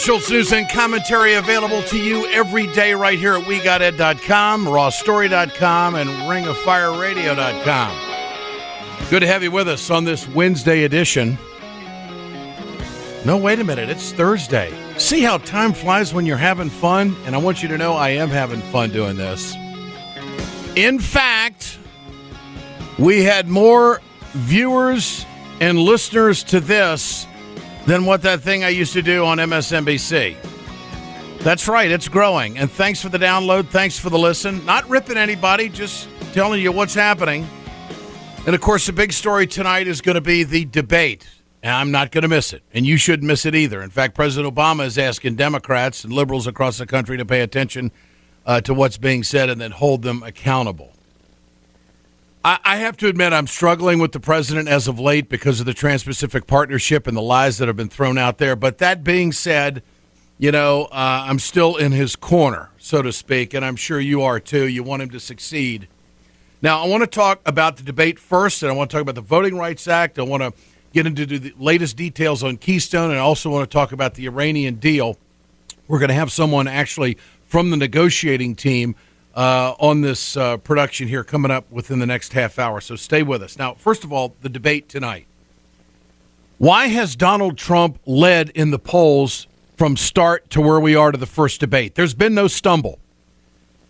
Schultz news and commentary available to you every day right here at WeGotEd.com, RawStory.com, and RingOfFireRadio.com. Good to have you with us on this Wednesday edition. No, wait a minute. It's Thursday. See how time flies when you're having fun? And I want you to know I am having fun doing this. In fact, we had more viewers and listeners to this than what that thing I used to do on MSNBC. That's right, it's growing. And thanks for the download, thanks for the listen. Not ripping anybody, just telling you what's happening. And, of course, the big story tonight is going to be the debate. And I'm not going to miss it, and you shouldn't miss it either. In fact, President Obama is asking Democrats and liberals across the country to pay attention to what's being said and then hold them accountable. I have to admit I'm struggling with the president as of late because of the Trans-Pacific Partnership and the lies that have been thrown out there. But that being said, I'm still in his corner, so to speak, and I'm sure you are too. You want him to succeed. Now, I want to talk about the debate first, and I want to talk about the Voting Rights Act. I want to get into the latest details on Keystone, and I also want to talk about the Iranian deal. We're going to have someone actually from the negotiating team on this production here coming up within the next half hour, so stay with us. Now, first of all, the debate tonight. Why has Donald Trump led in the polls from start to where we are to the first debate? There's been no stumble.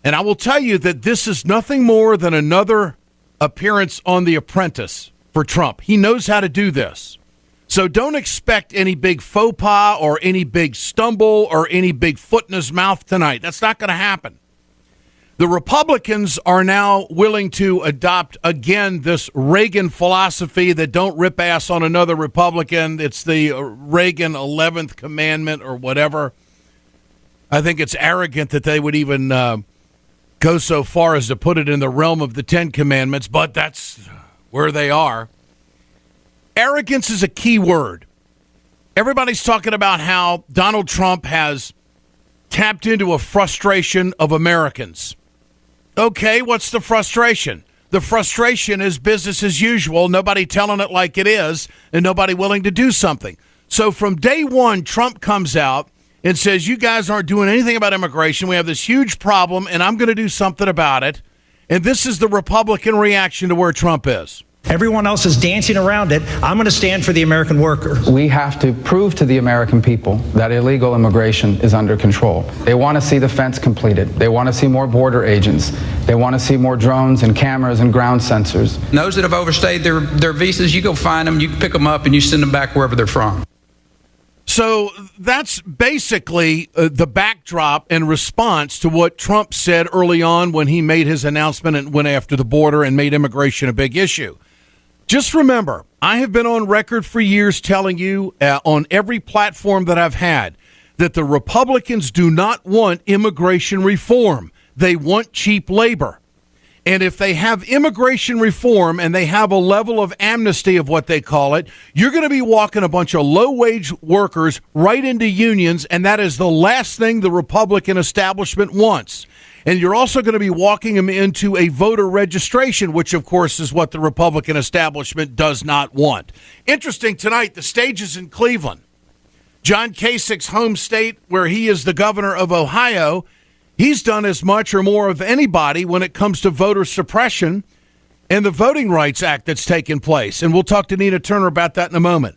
And I will tell you that this is nothing more than another appearance on The Apprentice for Trump. He knows how to do this. So don't expect any big faux pas or any big stumble or any big foot in his mouth tonight. That's not going to happen. The Republicans are now willing to adopt, again, this Reagan philosophy that don't rip ass on another Republican. It's the Reagan 11th commandment or whatever. I think it's arrogant that they would even go so far as to put it in the realm of the 10 commandments, but that's where they are. Arrogance is a key word. Everybody's talking about how Donald Trump has tapped into a frustration of Americans. Okay, what's the frustration? The frustration is business as usual, nobody telling it like it is, and nobody willing to do something. So from day one, Trump comes out and says, you guys aren't doing anything about immigration. We have this huge problem, and I'm going to do something about it. And this is the Republican reaction to where Trump is. Everyone else is dancing around it. I'm going to stand for the American worker. We have to prove to the American people that illegal immigration is under control. They want to see the fence completed. They want to see more border agents. They want to see more drones and cameras and ground sensors. Those that have overstayed their visas, you go find them, you pick them up, and you send them back wherever they're from. So that's basically the backdrop and response to what Trump said early on when he made his announcement and went after the border and made immigration a big issue. Just remember, I have been on record for years telling you on every platform that I've had that the Republicans do not want immigration reform. They want cheap labor. And if they have immigration reform and they have a level of amnesty of what they call it, you're going to be walking a bunch of low-wage workers right into unions, and that is the last thing the Republican establishment wants. And you're also going to be walking them into a voter registration, which, of course, is what the Republican establishment does not want. Interesting tonight, the stage is in Cleveland. John Kasich's home state, where he is the governor of Ohio. He's done as much or more of anybody when it comes to voter suppression and the Voting Rights Act that's taken place. And we'll talk to Nina Turner about that in a moment.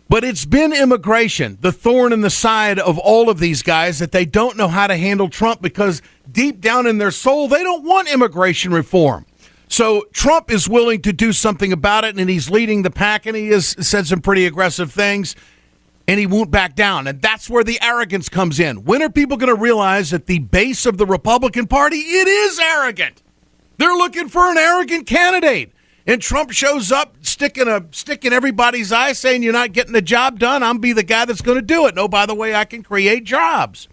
But it's been immigration, the thorn in the side of all of these guys, that they don't know how to handle Trump because deep down in their soul, they don't want immigration reform. So Trump is willing to do something about it, and he's leading the pack, and he has said some pretty aggressive things, and he won't back down. And that's where the arrogance comes in. When are people going to realize that the base of the Republican Party, it is arrogant? They're looking for an arrogant candidate. And Trump shows up sticking a stick in everybody's eye saying you're not getting the job done. I'm be the guy that's going to do it. No, by the way, I can create jobs.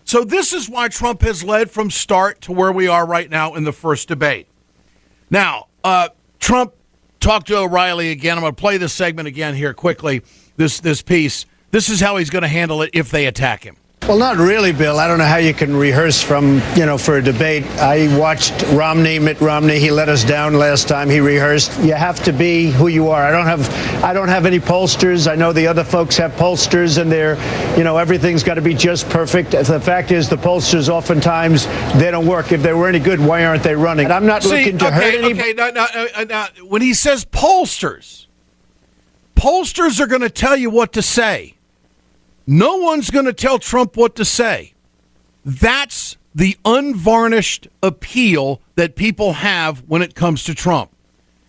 So this is why Trump has led from start to where we are right now in the first debate. Now, Trump talked to O'Reilly again. I'm going to play this segment again here quickly, this piece. This is how he's going to handle it if they attack him. Well, not really, Bill. I don't know how you can rehearse for a debate. I watched Mitt Romney. He let us down last time he rehearsed. You have to be who you are. I don't have any pollsters. I know the other folks have pollsters, and everything's got to be just perfect. The fact is, the pollsters oftentimes they don't work. If they were any good, why aren't they running? And I'm not looking to hurt anybody. Now, when he says pollsters are going to tell you what to say. No one's going to tell Trump what to say. That's the unvarnished appeal that people have when it comes to Trump.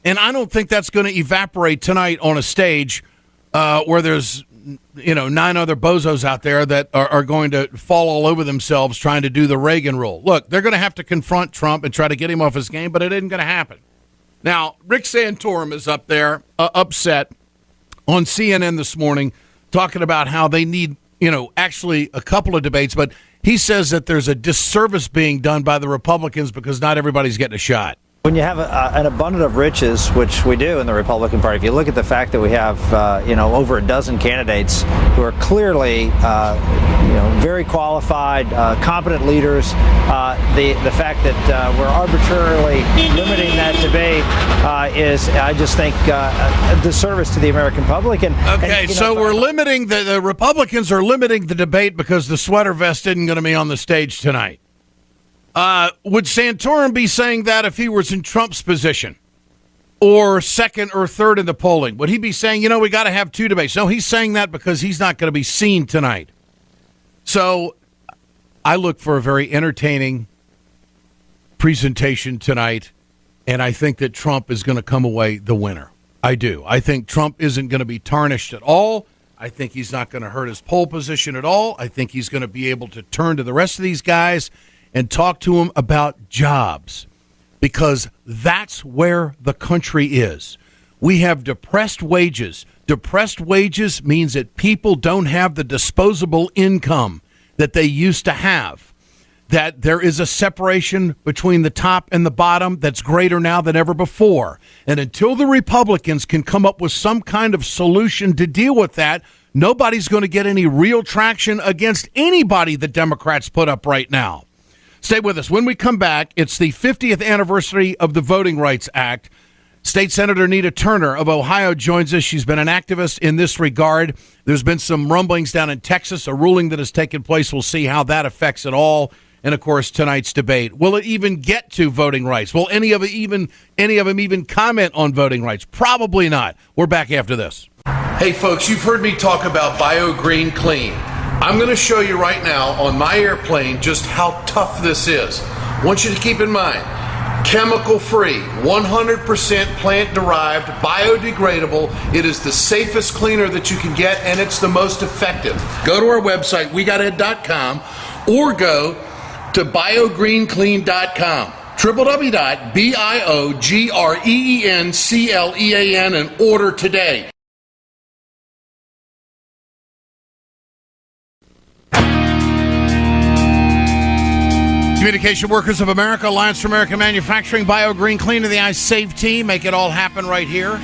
And I don't think that's going to evaporate tonight on a stage where there's 9 other bozos out there that are going to fall all over themselves trying to do the Reagan rule. Look, they're going to have to confront Trump and try to get him off his game, but it isn't going to happen. Now, Rick Santorum is up there upset on CNN this morning, talking about how they need, actually a couple of debates, but he says that there's a disservice being done by the Republicans because not everybody's getting a shot. When you have an abundance of riches, which we do in the Republican Party, if you look at the fact that we have, over a dozen candidates who are clearly, very qualified, competent leaders, the fact that we're arbitrarily limiting that debate is, I just think, a disservice to the American public. So we're limiting the Republicans are limiting the debate because the sweater vest isn't going to be on the stage tonight. Would Santorum be saying that if he was in Trump's position or second or third in the polling? Would he be saying, we got to have 2 debates? No, he's saying that because he's not going to be seen tonight. So I look for a very entertaining presentation tonight, and I think that Trump is going to come away the winner. I do. I think Trump isn't going to be tarnished at all. I think he's not going to hurt his poll position at all. I think he's going to be able to turn to the rest of these guys and talk to them about jobs, because that's where the country is. We have depressed wages. Depressed wages means that people don't have the disposable income that they used to have, that there is a separation between the top and the bottom that's greater now than ever before. And until the Republicans can come up with some kind of solution to deal with that, nobody's going to get any real traction against anybody the Democrats put up right now. Stay with us. When we come back, it's the 50th anniversary of the Voting Rights Act. State Senator Nita Turner of Ohio joins us. She's been an activist in this regard. There's been some rumblings down in Texas, a ruling that has taken place. We'll see how that affects it all. And, of course, tonight's debate. Will it even get to voting rights? Will any of them even comment on voting rights? Probably not. We're back after this. Hey, folks, you've heard me talk about BioGreen Clean. I'm going to show you right now on my airplane just how tough this is. I want you to keep in mind, chemical-free, 100% plant-derived, biodegradable. It is the safest cleaner that you can get, and it's the most effective. Go to our website, wegoted.com, or go to biogreenclean.com. www.biogreenclean and order today. Communication Workers of America, Alliance for American Manufacturing, BioGreen Clean, and the iSave team make it all happen right here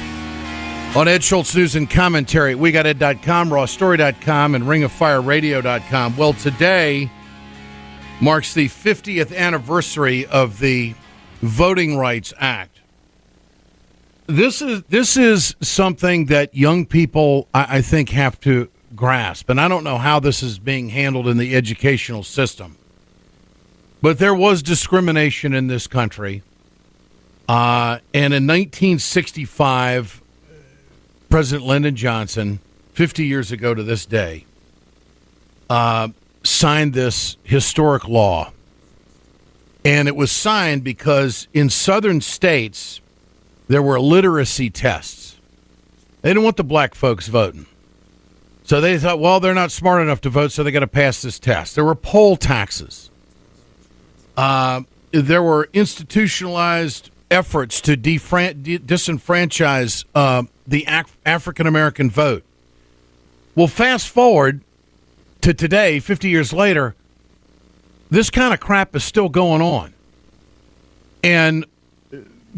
on Ed Schultz News and Commentary at wegoted.com, rawstory.com, and ringofireradio.com. Well, today marks the 50th anniversary of the Voting Rights Act. This is something that young people, I think, have to grasp, and I don't know how this is being handled in the educational system. But there was discrimination in this country. And in 1965, President Lyndon Johnson, 50 years ago to this day, signed this historic law. And it was signed because in southern states, there were literacy tests. They didn't want the black folks voting. So they thought, well, they're not smart enough to vote, so they got to pass this test. There were poll taxes. There were institutionalized efforts to disenfranchise the African-American vote. Well, fast forward to today, 50 years later, this kind of crap is still going on. And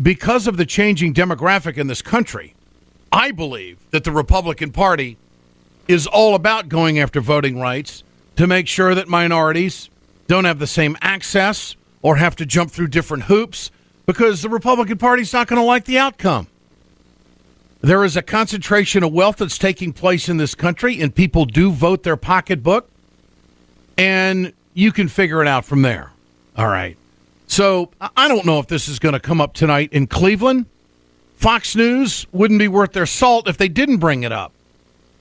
because of the changing demographic in this country, I believe that the Republican Party is all about going after voting rights, to make sure that minorities don't have the same access or have to jump through different hoops because the Republican Party's not going to like the outcome. There is a concentration of wealth that's taking place in this country, and people do vote their pocketbook, and you can figure it out from there. All right. So I don't know if this is going to come up tonight in Cleveland. Fox News wouldn't be worth their salt if they didn't bring it up,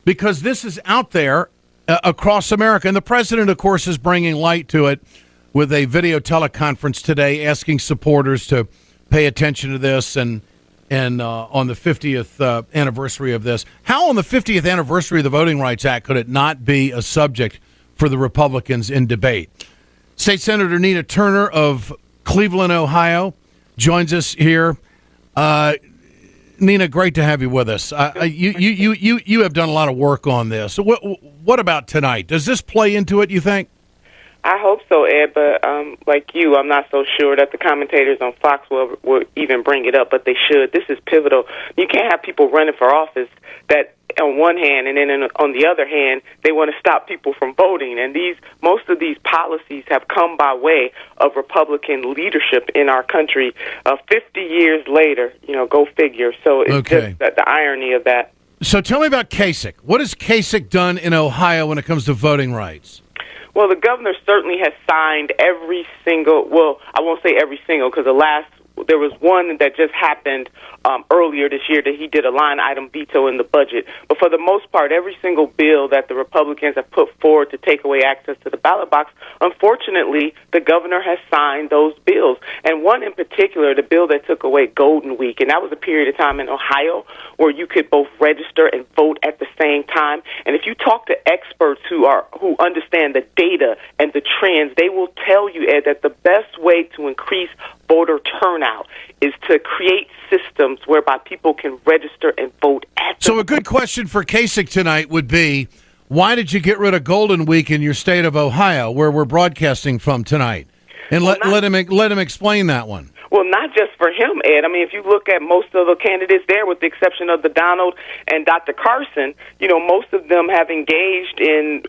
because this is out there across America. And the president, of course, is bringing light to it with a video teleconference today asking supporters to pay attention to this and on the 50th anniversary of this. How on the 50th anniversary of the Voting Rights Act could it not be a subject for the Republicans in debate? State Senator Nina Turner of Cleveland, Ohio, joins us here. Nina, great to have you with us. You have done a lot of work on this. What about tonight? Does this play into it, you think? I hope so, Ed, but like you, I'm not so sure that the commentators on Fox will even bring it up, but they should. This is pivotal. You can't have people running for office that on one hand, and then on the other hand, they want to stop people from voting. And most of these policies have come by way of Republican leadership in our country. 50 years later, go figure. So it's just the irony of that. So tell me about QwbeAC. What has QwbeAC done in Ohio when it comes to voting rights? Well, the governor certainly has signed every single, well, I won't say every single, because there was one that just happened earlier this year that he did a line item veto in the budget. But for the most part, every single bill that the Republicans have put forward to take away access to the ballot box, unfortunately, the governor has signed those bills. And one in particular, the bill that took away Golden Week, and that was a period of time in Ohio where you could both register and vote at the same time. And if you talk to experts who understand the data and the trends, they will tell you, Ed, that the best way to increase voter turnout is to create systems whereby people can register and vote at the... So a good question for QwbeAC tonight would be, why did you get rid of Golden Week in your state of Ohio, where we're broadcasting from tonight? And let him explain that one. Well, not just for him, Ed. I mean, if you look at most of the candidates there, with the exception of the Donald and Dr. Carson, most of them have engaged in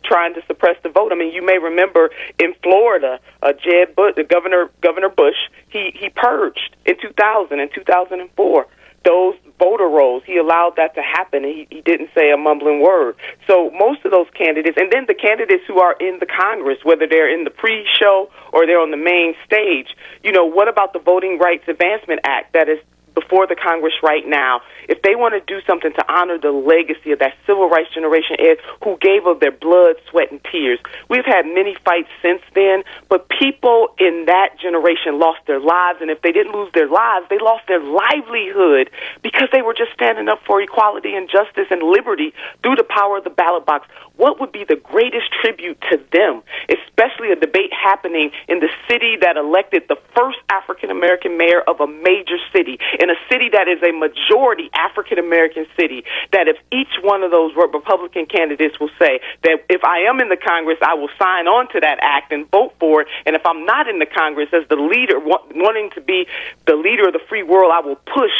trying to suppress the vote. I mean, you may remember in Florida, Jeb Bush, Governor Bush, he purged in 2000 and 2004 those voter rolls. He allowed that to happen, and he didn't say a mumbling word. So most of those candidates, and then the candidates who are in the Congress, whether they're in the pre-show or they're on the main stage, what about the Voting Rights Advancement Act that is before the Congress right now? If they want to do something to honor the legacy of that civil rights generation, Ed, who gave of their blood, sweat, and tears. We've had many fights since then, but people in that generation lost their lives, and if they didn't lose their lives, they lost their livelihood because they were just standing up for equality and justice and liberty through the power of the ballot box. What would be the greatest tribute to them, especially a debate happening in the city that elected the first African-American mayor of a major city, in a city that is a majority African-American city, that if each one of those Republican candidates will say that if I am in the Congress, I will sign on to that act and vote for it, and if I'm not in the Congress as the leader, wanting to be the leader of the free world, I will push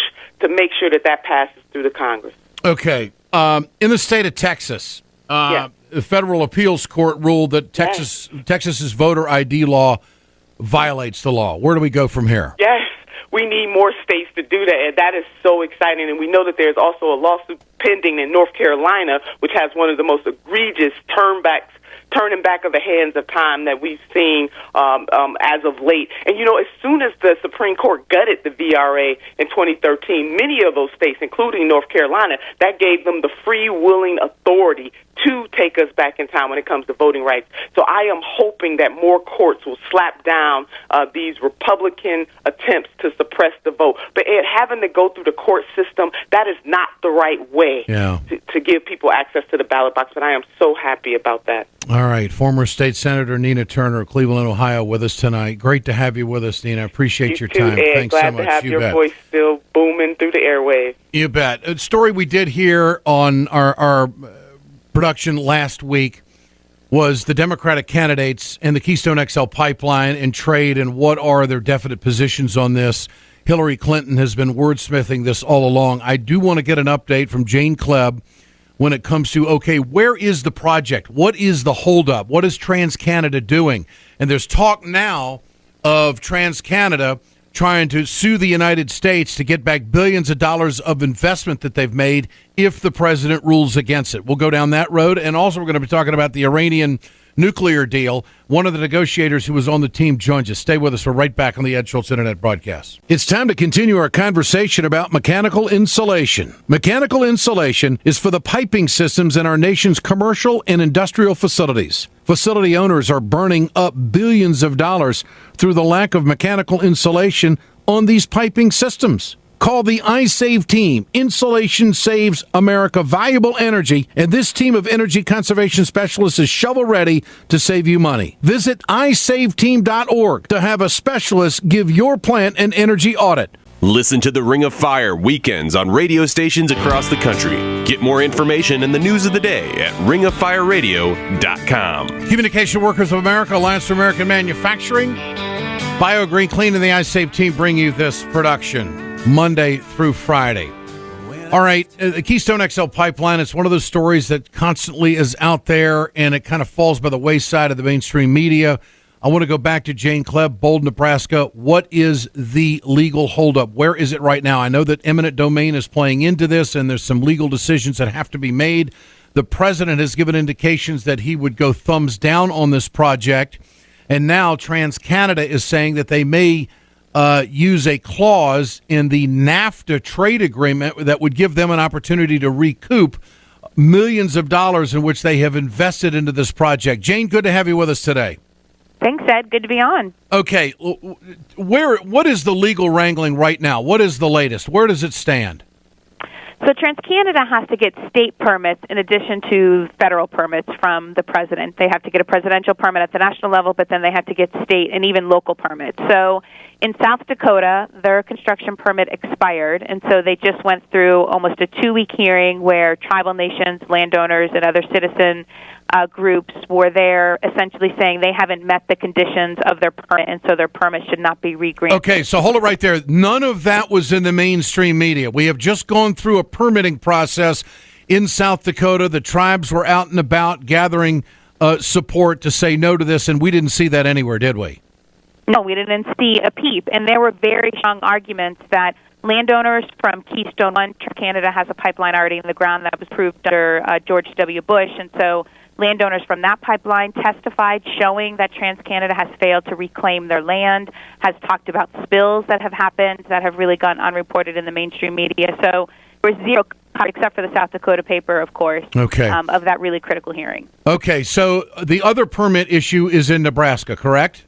to make sure that passes through the Congress. Okay. In the state of Texas, the federal appeals court ruled that Texas's voter ID law violates the law. Where do we go from here? Yes. We need more states to do that, and that is so exciting. And we know that there's also a lawsuit pending in North Carolina, which has one of the most egregious turning back of the hands of time that we've seen as of late. And, as soon as the Supreme Court gutted the VRA in 2013, many of those states, including North Carolina, that gave them the free, willing authority to take us back in time when it comes to voting rights. So I am hoping that more courts will slap down these Republican attempts to suppress the vote. But Ed, having to go through the court system, that is not the right way to give people access to the ballot box. But I am so happy about that. All right. Former State Senator Nina Turner of Cleveland, Ohio, with us tonight. Great to have you with us, Nina. Appreciate your time. Ed. Thanks Glad so much. to have you your bet. voice still booming through the airwaves. You bet. A story we did here on our production last week was the Democratic candidates and the Keystone XL pipeline and trade, and what are their definite positions on this. Hillary Clinton has been wordsmithing this all along. I do want to get an update from Jane Kleeb when it comes to, okay, where is the project? What is the holdup? What is TransCanada doing? And there's talk now of TransCanada trying to sue the United States to get back billions of dollars of investment that they've made if the president rules against it. We'll go down that road. And also we're going to be talking about the Iranian nuclear deal. One of the negotiators who was on the team joins us. Stay with us. We're right back on the Ed Schultz Internet broadcast. It's time to continue our conversation about mechanical insulation. Mechanical insulation is for the piping systems in our nation's commercial and industrial facilities. Facility owners are burning up billions of dollars through the lack of mechanical insulation on these piping systems. Call the iSave team. Insulation saves America valuable energy, and this team of energy conservation specialists is shovel-ready to save you money. Visit iSaveTeam.org to have a specialist give your plant an energy audit. Listen to the Ring of Fire weekends on radio stations across the country. Get more information and the news of the day at ringofireradio.com. Communication Workers of America, Alliance for American Manufacturing, BioGreen Clean, and the iSave team bring you this production Monday through Friday. All right, the Keystone XL pipeline, it's one of those stories that constantly is out there, and it kind of falls by the wayside of the mainstream media. I want to go back to Jane Kleeb, Bold, Nebraska. What is the legal holdup? Where is it right now? I know that eminent domain is playing into this, and there's some legal decisions that have to be made. The president has given indications that he would go thumbs down on this project, and now TransCanada is saying that they may use a clause in the NAFTA trade agreement that would give them an opportunity to recoup millions of dollars in which they have invested into this project. Jane, good to have you with us today. Thanks, Ed. Good to be on. Okay, what is the legal wrangling right now? What is the latest? Where does it stand? So TransCanada has to get state permits in addition to federal permits from the president. They have to get a presidential permit at the national level, but then they have to get state and even local permits. So in South Dakota, their construction permit expired, and so they just went through almost a 2-week hearing where tribal nations, landowners, and other citizen groups were there essentially saying they haven't met the conditions of their permit, and so their permit should not be re-granted. Okay, so hold it right there. None of that was in the mainstream media. We have just gone through a permitting process in South Dakota. The tribes were out and about gathering support to say no to this, and we didn't see that anywhere, did we? No, we didn't see a peep, and there were very strong arguments that landowners from Keystone 1, Canada has a pipeline already in the ground that was approved under George W. Bush, and so landowners from that pipeline testified, showing that TransCanada has failed to reclaim their land, has talked about spills that have happened that have really gone unreported in the mainstream media. So there was zero, except for the South Dakota paper, of course, of that really critical hearing. Okay, so the other permit issue is in Nebraska, correct?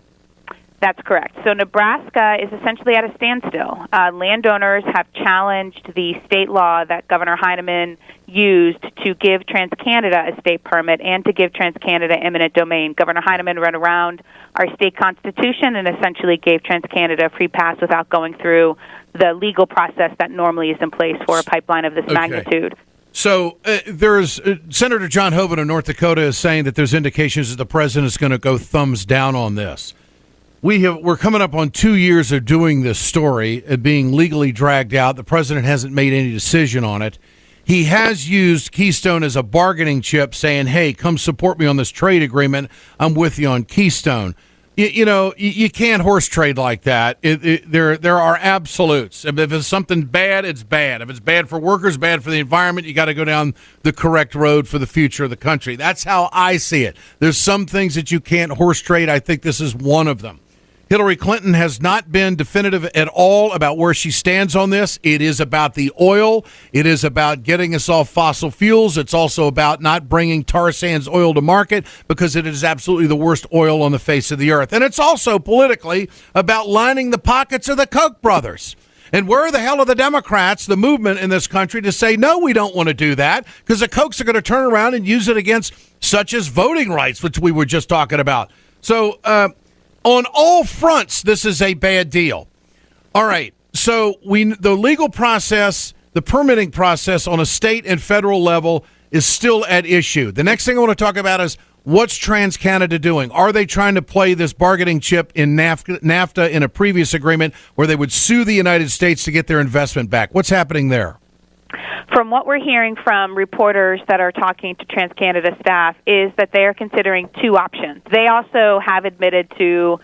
That's correct. So Nebraska is essentially at a standstill. Landowners have challenged the state law that Governor Heineman used to give TransCanada a state permit and to give TransCanada eminent domain. Governor Heineman ran around our state constitution and essentially gave TransCanada a free pass without going through the legal process that normally is in place for a pipeline of this magnitude. So there's Senator John Hoeven of North Dakota is saying that there's indications that the president is going to go thumbs down on this. We're coming up on 2 years of doing this story, being legally dragged out. The president hasn't made any decision on it. He has used Keystone as a bargaining chip, saying, hey, come support me on this trade agreement. I'm with you on Keystone. You can't horse trade like that. There are absolutes. If it's something bad, it's bad. If it's bad for workers, bad for the environment, you got to go down the correct road for the future of the country. That's how I see it. There's some things that you can't horse trade. I think this is one of them. Hillary Clinton has not been definitive at all about where she stands on this. It is about the oil. It is about getting us off fossil fuels. It's also about not bringing tar sands oil to market because it is absolutely the worst oil on the face of the earth. And it's also politically about lining the pockets of the Koch brothers. And where the hell are the Democrats, the movement in this country, to say, no, we don't want to do that, because the Kochs are going to turn around and use it against such as voting rights, which we were just talking about. So, on all fronts, this is a bad deal. All right, so the legal process, the permitting process on a state and federal level is still at issue. The next thing I want to talk about is what's TransCanada doing? Are they trying to play this bargaining chip in NAFTA in a previous agreement where they would sue the United States to get their investment back? What's happening there? From what we're hearing from reporters that are talking to TransCanada staff is that they are considering two options. They also have admitted to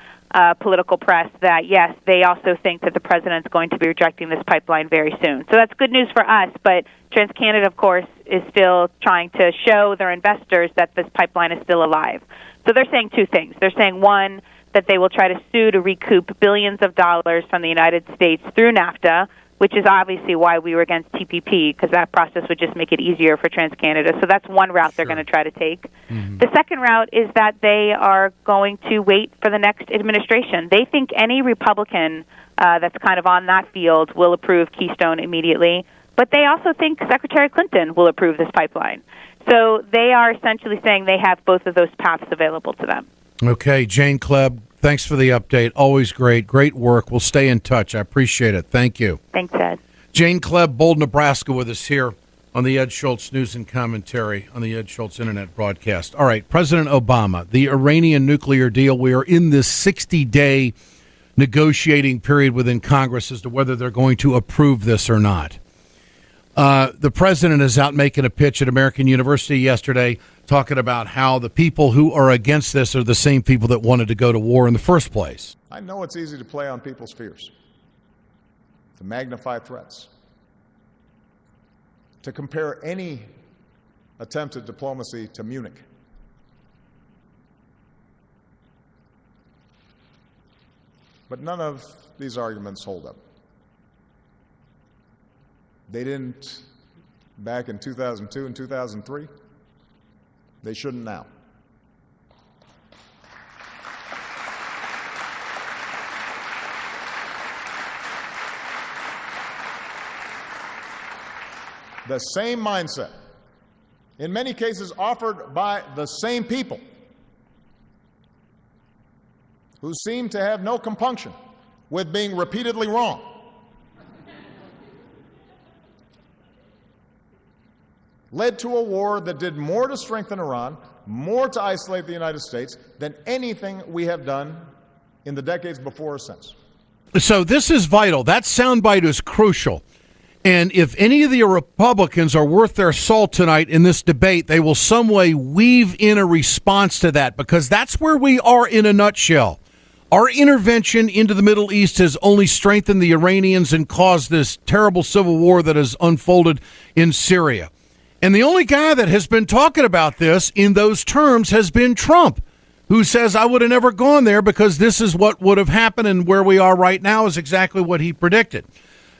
political press that, yes, they also think that the president's going to be rejecting this pipeline very soon. So that's good news for us, but TransCanada, of course, is still trying to show their investors that this pipeline is still alive. So they're saying two things. They're saying, one, that they will try to sue to recoup billions of dollars from the United States through NAFTA, which is obviously why we were against TPP, because that process would just make it easier for TransCanada. So that's one route they're going to try to take. Mm-hmm. The second route is that they are going to wait for the next administration. They think any Republican that's kind of on that field will approve Keystone immediately, but they also think Secretary Clinton will approve this pipeline. So they are essentially saying they have both of those paths available to them. Okay, Jane Kleeb, thanks for the update. Always great. Great work. We'll stay in touch. I appreciate it. Thank you. Thanks, Ed. Jane Kleeb, Bold, Nebraska, with us here on the Ed Schultz News and Commentary on the Ed Schultz Internet broadcast. All right, President Obama, the Iranian nuclear deal. We are in this 60-day negotiating period within Congress as to whether they're going to approve this or not. The president is out making a pitch at American University yesterday, talking about how the people who are against this are the same people that wanted to go to war in the first place. I know it's easy to play on people's fears, to magnify threats, to compare any attempt at diplomacy to Munich. But none of these arguments hold up. They didn't back in 2002 and 2003. They shouldn't now. The same mindset, in many cases offered by the same people who seem to have no compunction with being repeatedly wrong, led to a war that did more to strengthen Iran, more to isolate the United States than anything we have done in the decades before or since. So this is vital. That soundbite is crucial. And if any of the Republicans are worth their salt tonight in this debate, they will some way weave in a response to that, because that's where we are in a nutshell. Our intervention into the Middle East has only strengthened the Iranians and caused this terrible civil war that has unfolded in Syria. And the only guy that has been talking about this in those terms has been Trump, who says, I would have never gone there because this is what would have happened, and where we are right now is exactly what he predicted.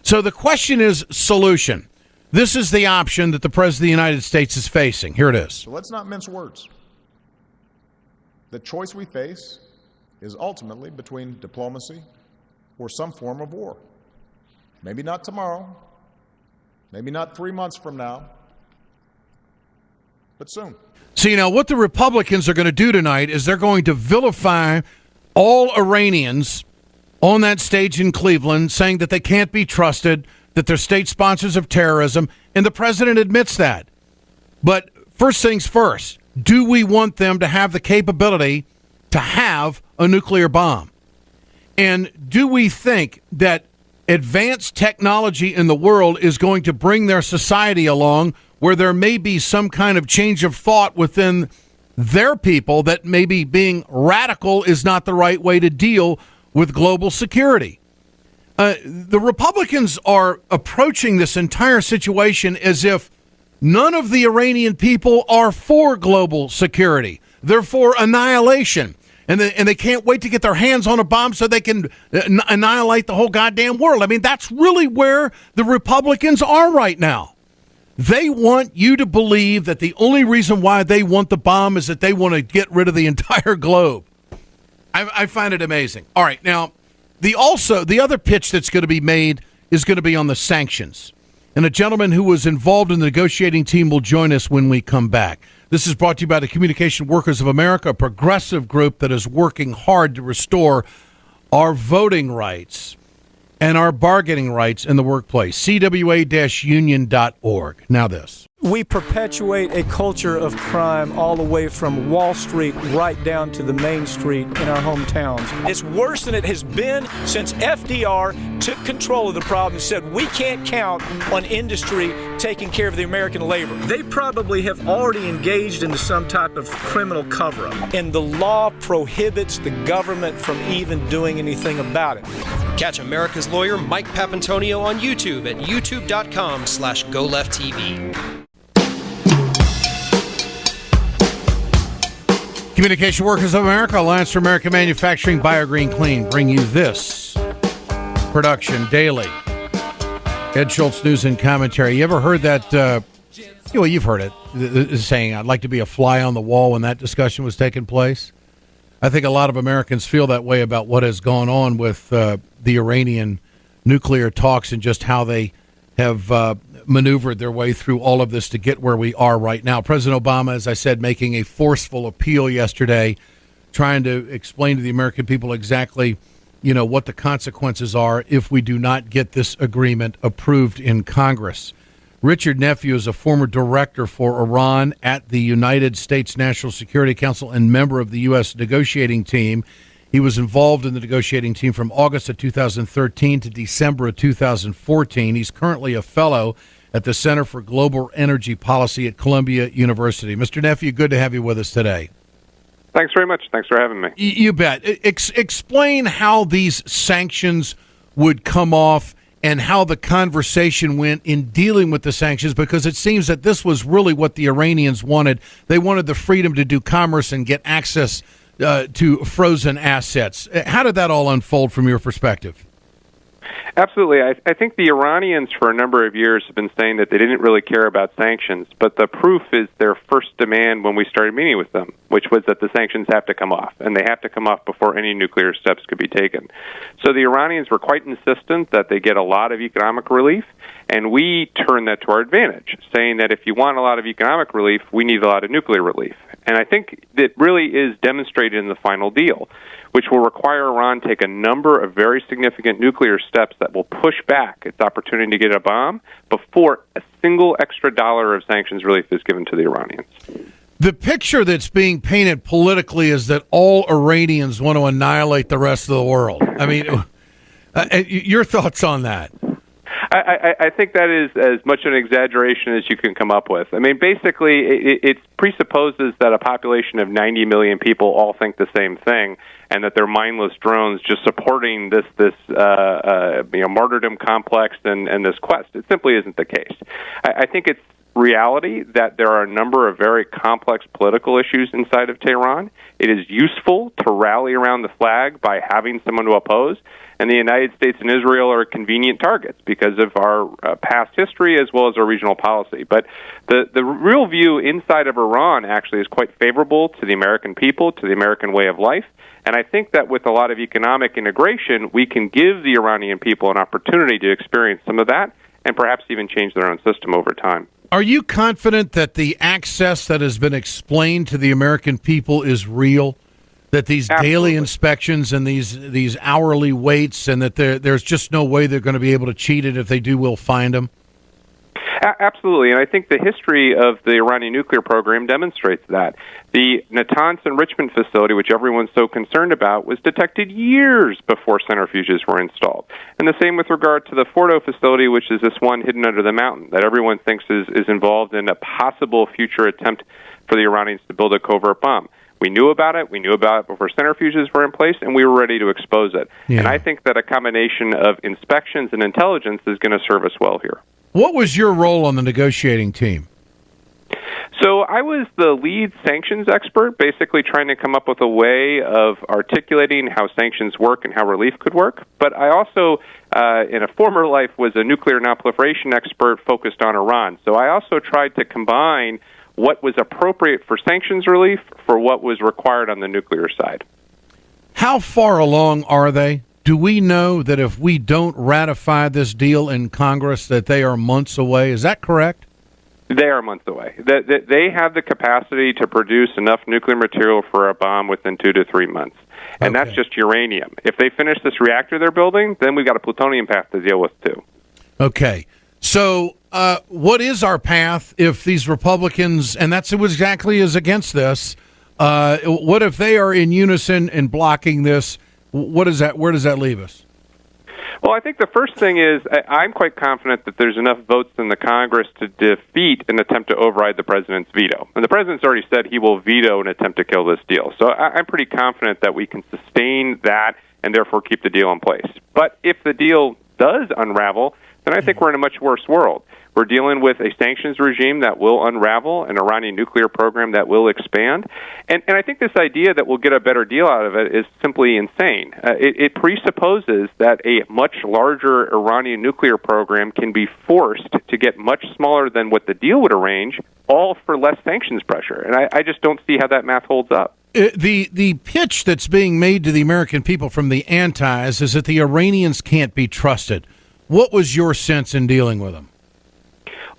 So the question is solution. This is the option that the President of the United States is facing. Here it is. So let's not mince words. The choice we face is ultimately between diplomacy or some form of war. Maybe not tomorrow, maybe not 3 months from now, but soon. So, you know, what the Republicans are going to do tonight is they're going to vilify all Iranians on that stage in Cleveland, saying that they can't be trusted, that they're state sponsors of terrorism, and the president admits that. But first things first, do we want them to have the capability to have a nuclear bomb? And do we think that advanced technology in the world is going to bring their society along where there may be some kind of change of thought within their people that maybe being radical is not the right way to deal with global security? The Republicans are approaching this entire situation as if none of the Iranian people are for global security. They're for annihilation. And they can't wait to get their hands on a bomb so they can annihilate the whole goddamn world. I mean, that's really where the Republicans are right now. They want you to believe that the only reason why they want the bomb is that they want to get rid of the entire globe. I find it amazing. All right, now, the other pitch that's going to be made is going to be on the sanctions. And a gentleman who was involved in the negotiating team will join us when we come back. This is brought to you by the Communication Workers of America, a progressive group that is working hard to restore our voting rights and our bargaining rights in the workplace. CWA-union.org. Now this. We perpetuate a culture of crime all the way from Wall Street right down to the main street in our hometowns. It's worse than it has been since FDR took control of the problem and said we can't count on industry taking care of the American labor. They probably have already engaged into some type of criminal cover-up, and the law prohibits the government from even doing anything about it. Catch America's lawyer Mike Papantonio on YouTube at youtube.com/GoLeftTV. Communication Workers of America, Alliance for American Manufacturing, BioGreen Clean, bring you this production daily. Ed Schultz, news and commentary. You ever heard that? Well, you've heard it, the saying, I'd like to be a fly on the wall when that discussion was taking place. I think a lot of Americans feel that way about what has gone on with the Iranian nuclear talks and just how they have maneuvered their way through all of this to get where we are right now. President Obama, as I said, making a forceful appeal yesterday, trying to explain to the American people exactly, what the consequences are if we do not get this agreement approved in Congress. Richard Nephew is a former director for Iran at the United States National Security Council and member of the U.S. negotiating team. He was involved in the negotiating team from August of 2013 to December of 2014. He's currently a fellow at the Center for Global Energy Policy at Columbia University. Mr. Nephew, good to have you with us today. Thanks very much. Thanks for having me. You bet. Explain how these sanctions would come off and how the conversation went in dealing with the sanctions, because it seems that this was really what the Iranians wanted. They wanted the freedom to do commerce and get access to frozen assets. How did that all unfold from your perspective? Absolutely. I think the Iranians for a number of years have been saying that they didn't really care about sanctions, but the proof is their first demand when we started meeting with them, which was that the sanctions have to come off, and they have to come off before any nuclear steps could be taken. So the Iranians were quite insistent that they get a lot of economic relief, and we turned that to our advantage, saying that if you want a lot of economic relief, we need a lot of nuclear relief. And I think that really is demonstrated in the final deal, which will require Iran take a number of very significant nuclear steps that will push back its opportunity to get a bomb before a single extra dollar of sanctions relief is given to the Iranians. The picture that's being painted politically is that all Iranians want to annihilate the rest of the world. I mean, your thoughts on that? I think that is as much an exaggeration as you can come up with. I mean, basically, it presupposes that a population of 90 million people all think the same thing, and that they're mindless drones just supporting this martyrdom complex and this quest. It simply isn't the case. I think it's reality that there are a number of very complex political issues inside of Tehran. It is useful to rally around the flag by having someone to oppose, and the United States and Israel are convenient targets because of our past history as well as our regional policy. But the real view inside of Iran actually is quite favorable to the American people, to the American way of life, and I think that with a lot of economic integration, we can give the Iranian people an opportunity to experience some of that and perhaps even change their own system over time. Are you confident that the access that has been explained to the American people is real? That these daily inspections and these hourly waits, and that there's just no way they're going to be able to cheat it? If they do, we'll find them? Absolutely, and I think the history of the Iranian nuclear program demonstrates that. The Natanz enrichment facility, which everyone's so concerned about, was detected years before centrifuges were installed. And the same with regard to the Fordo facility, which is this one hidden under the mountain that everyone thinks is involved in a possible future attempt for the Iranians to build a covert bomb. We knew about it. We knew about it before centrifuges were in place, and we were ready to expose it. Yeah. And I think that a combination of inspections and intelligence is going to serve us well here. What was your role on the negotiating team? So I was the lead sanctions expert, basically trying to come up with a way of articulating how sanctions work and how relief could work. But I also, in a former life, was a nuclear nonproliferation expert focused on Iran. So I also tried to combine what was appropriate for sanctions relief for what was required on the nuclear side. How far along are they? Do we know that if we don't ratify this deal in Congress that they are months away? Is that correct? They are months away. They have the capacity to produce enough nuclear material for a bomb within 2 to 3 months. And that's just uranium. If they finish this reactor they're building, then we've got a plutonium path to deal with too. Okay. So what is our path if these Republicans, and that's exactly is against this, what if they are in unison in blocking this? What is that? Where does that leave us? Well, I think the first thing is I'm quite confident that there's enough votes in the Congress to defeat an attempt to override the president's veto. And the president's already said he will veto an attempt to kill this deal. So I'm pretty confident that we can sustain that and therefore keep the deal in place. But if the deal does unravel, then I think we're in a much worse world. We're dealing with a sanctions regime that will unravel, an Iranian nuclear program that will expand. And I think this idea that we'll get a better deal out of it is simply insane. It presupposes that a much larger Iranian nuclear program can be forced to get much smaller than what the deal would arrange, all for less sanctions pressure. And I just don't see how that math holds up. The pitch that's being made to the American people from the antis is that the Iranians can't be trusted. What was your sense in dealing with them?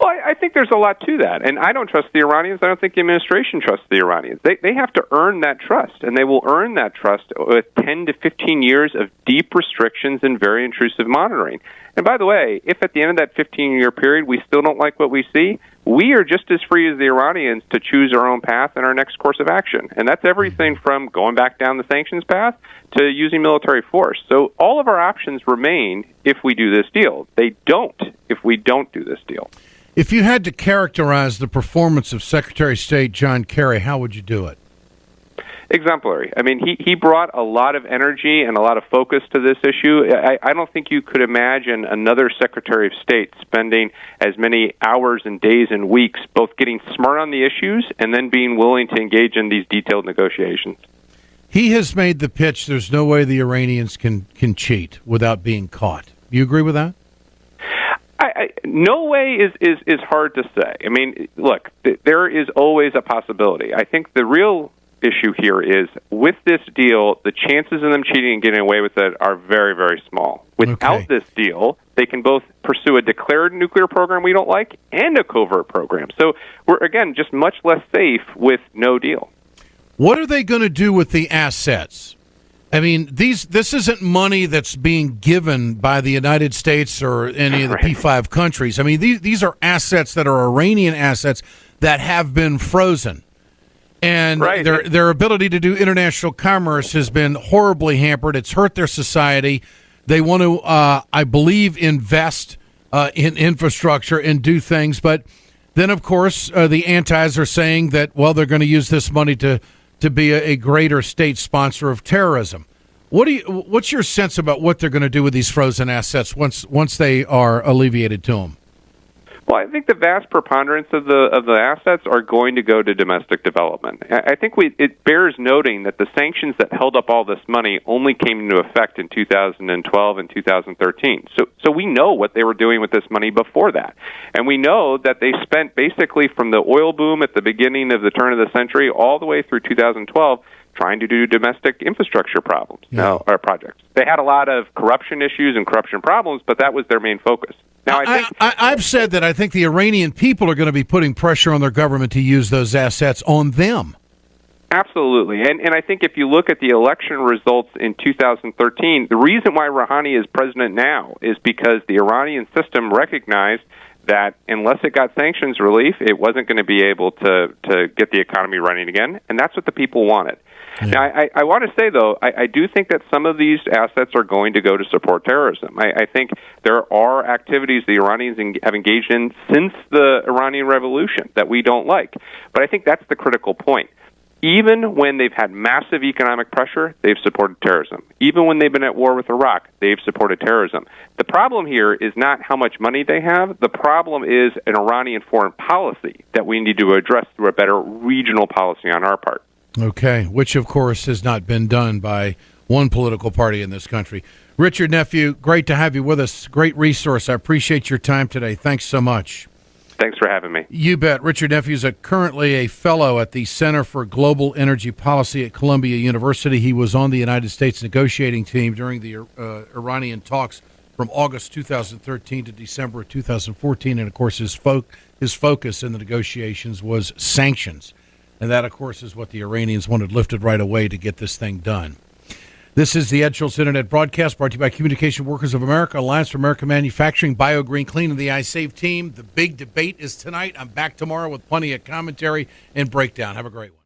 Well, I think there's a lot to that. And I don't trust the Iranians. I don't think the administration trusts the Iranians. They have to earn that trust, and they will earn that trust with 10 to 15 years of deep restrictions and very intrusive monitoring. And by the way, if at the end of that 15-year period we still don't like what we see, we are just as free as the Iranians to choose our own path and our next course of action. And that's everything from going back down the sanctions path to using military force. So all of our options remain if we do this deal. They don't if we don't do this deal. If you had to characterize the performance of Secretary of State John Kerry, how would you do it? Exemplary. I mean, he brought a lot of energy and a lot of focus to this issue. I don't think you could imagine another Secretary of State spending as many hours and days and weeks both getting smart on the issues and then being willing to engage in these detailed negotiations. He has made the pitch there's no way the Iranians can cheat without being caught. You agree with that? No way is hard to say. I mean, look, there is always a possibility. I think the real issue here is, with this deal, the chances of them cheating and getting away with it are very, very small. Without this deal, they can both pursue a declared nuclear program we don't like and a covert program. So we're, again, just much less safe with no deal. What are they going to do with the assets? I mean, this isn't money that's being given by the United States or any of the P5 countries. I mean, these are assets that are Iranian assets that have been frozen. And their ability to do international commerce has been horribly hampered. It's hurt their society. They want to, I believe, invest in infrastructure and do things. But then, of course, the antis are saying that, well, they're going to use this money to be a greater state sponsor of terrorism. What's your sense about what they're going to do with these frozen assets once they are alleviated to them? Well, I think the vast preponderance of the assets are going to go to domestic development. I think it bears noting that the sanctions that held up all this money only came into effect in 2012 and 2013. So we know what they were doing with this money before that. And we know that they spent basically from the oil boom at the beginning of the turn of the century all the way through 2012 trying to do domestic infrastructure projects. They had a lot of corruption issues and corruption problems, but that was their main focus. Now, I've said that I think the Iranian people are going to be putting pressure on their government to use those assets on them. Absolutely. And I think if you look at the election results in 2013, the reason why Rouhani is president now is because the Iranian system recognized that unless it got sanctions relief, it wasn't going to be able to get the economy running again, and that's what the people wanted. Yeah. Now, I want to say, though, I do think that some of these assets are going to go to support terrorism. I think there are activities the Iranians have engaged in since the Iranian Revolution that we don't like. But I think that's the critical point. Even when they've had massive economic pressure, they've supported terrorism. Even when they've been at war with Iraq, they've supported terrorism. The problem here is not how much money they have. The problem is an Iranian foreign policy that we need to address through a better regional policy on our part. Okay, which, of course, has not been done by one political party in this country. Richard Nephew, great to have you with us. Great resource. I appreciate your time today. Thanks so much. Thanks for having me. You bet. Richard Nephew is currently a fellow at the Center for Global Energy Policy at Columbia University. He was on the United States negotiating team during the Iranian talks from August 2013 to December 2014. And, of course, his focus in the negotiations was sanctions. And that, of course, is what the Iranians wanted lifted right away to get this thing done. This is the Ed Schultz Internet Broadcast, brought to you by Communication Workers of America, Alliance for American Manufacturing, Bio Green Clean, and the iSave team. The big debate is tonight. I'm back tomorrow with plenty of commentary and breakdown. Have a great one.